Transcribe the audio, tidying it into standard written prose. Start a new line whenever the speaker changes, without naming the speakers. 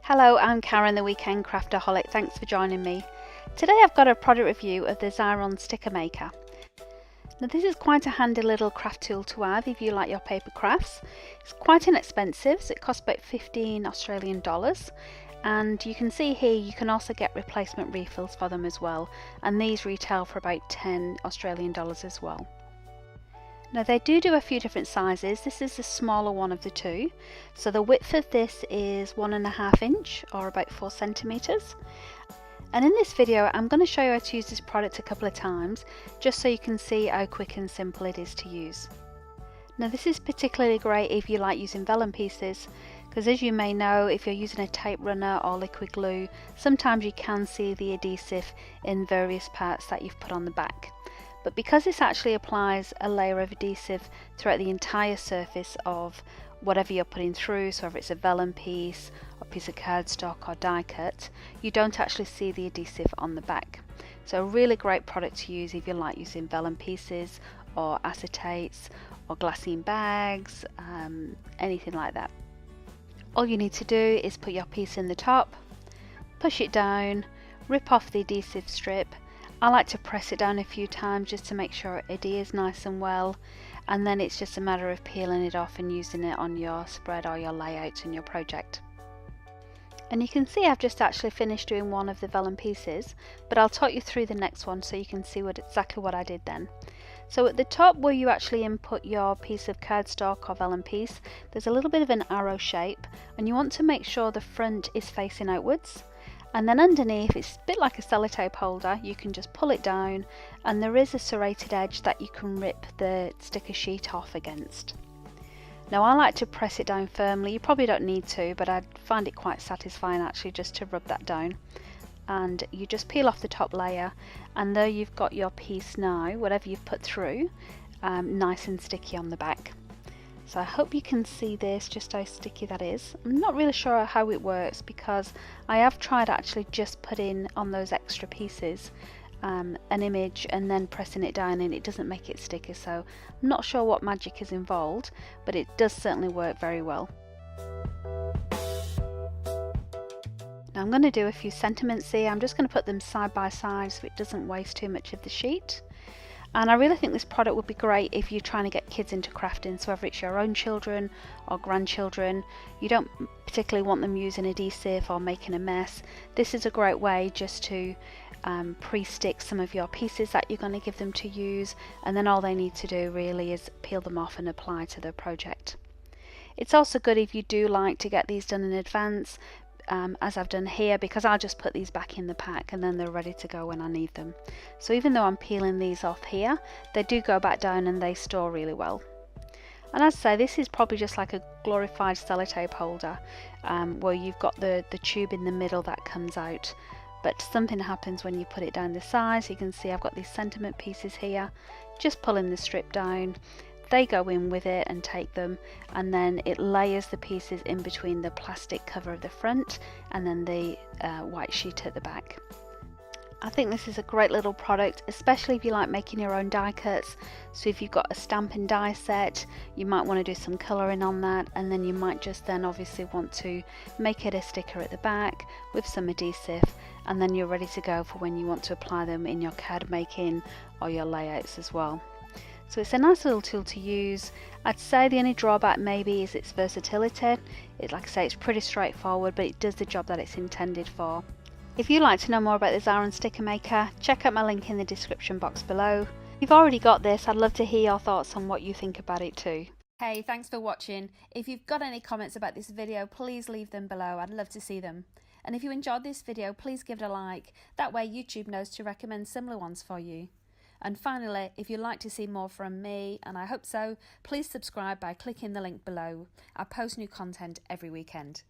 Hello, I'm Karen, the Weekend Craftaholic. Thanks for joining me. Today I've got a product review of the Xyron sticker maker. Now this is quite a handy little craft tool to have if you like your paper crafts. It's quite inexpensive, so it costs about 15 Australian dollars. And you can see here you can also get replacement refills for them as well. And these retail for about 10 Australian dollars as well. Now they do a few different sizes. This is the smaller one of the two. So the width of this is 1.5 inch or about 4 centimeters. And in this video I'm going to show you how to use this product a couple of times just so you can see how quick and simple it is to use. Now this is particularly great if you like using vellum pieces, because as you may know, if you're using a tape runner or liquid glue, sometimes you can see the adhesive in various parts that you've put on the back. But because this actually applies a layer of adhesive throughout the entire surface of whatever you're putting through, so whether it's a vellum piece, or a piece of cardstock or die cut, you don't actually see the adhesive on the back. So a really great product to use if you like using vellum pieces or acetates or glassine bags, anything like that. All you need to do is put your piece in the top, push it down, rip off the adhesive strip. I like to press it down a few times just to make sure it adheres nice and well, and then it's just a matter of peeling it off and using it on your spread or your layout in your project. And you can see I've just actually finished doing one of the vellum pieces, but I'll talk you through the next one so you can see exactly what I did then. So at the top where you actually input your piece of cardstock or vellum piece, there's a little bit of an arrow shape, and you want to make sure the front is facing outwards. And then underneath, it's a bit like a sellotape holder, you can just pull it down and there is a serrated edge that you can rip the sticker sheet off against. Now I like to press it down firmly. You probably don't need to, but I find it quite satisfying actually just to rub that down. And you just peel off the top layer, and there you've got your piece now, whatever you've put through, nice and sticky on the back. So I hope you can see this, just how sticky that is. I'm not really sure how it works because I have tried actually just putting on those extra pieces an image and then pressing it down, and it doesn't make it sticky, so I'm not sure what magic is involved, but it does certainly work very well. Now I'm going to do a few sentiments here. I'm just going to put them side by side so it doesn't waste too much of the sheet. And I really think this product would be great if you're trying to get kids into crafting, so whether it's your own children or grandchildren, you don't particularly want them using adhesive or making a mess. This is a great way just to pre-stick some of your pieces that you're going to give them to use, and then all they need to do really is peel them off and apply to their project. It's also good if you do like to get these done in advance, as I've done here, because I'll just put these back in the pack and then they're ready to go when I need them. So even though I'm peeling these off here, they do go back down and they store really well. And as I say, this is probably just like a glorified sellotape holder, where you've got the tube in the middle that comes out, but something happens when you put it down the sides. You can see I've got these sentiment pieces here, just pulling the strip down. They go in with it and take them, and then it layers the pieces in between the plastic cover of the front and then the white sheet at the back. I think this is a great little product, especially if you like making your own die cuts. So if you've got a stamp and die set, you might want to do some colouring on that, and then you might just then obviously want to make it a sticker at the back with some adhesive, and then you're ready to go for when you want to apply them in your card making or your layouts as well. So it's a nice little tool to use. I'd say the only drawback maybe is its versatility. Like I say, it's pretty straightforward, but it does the job that it's intended for. If you'd like to know more about the Xyron sticker maker, check out my link in the description box below. If you've already got this, I'd love to hear your thoughts on what you think about it too. Hey, thanks for watching. If you've got any comments about this video, please leave them below. I'd love to see them. And if you enjoyed this video, please give it a like. That way YouTube knows to recommend similar ones for you. And finally, if you'd like to see more from me, and I hope so, please subscribe by clicking the link below. I post new content every weekend.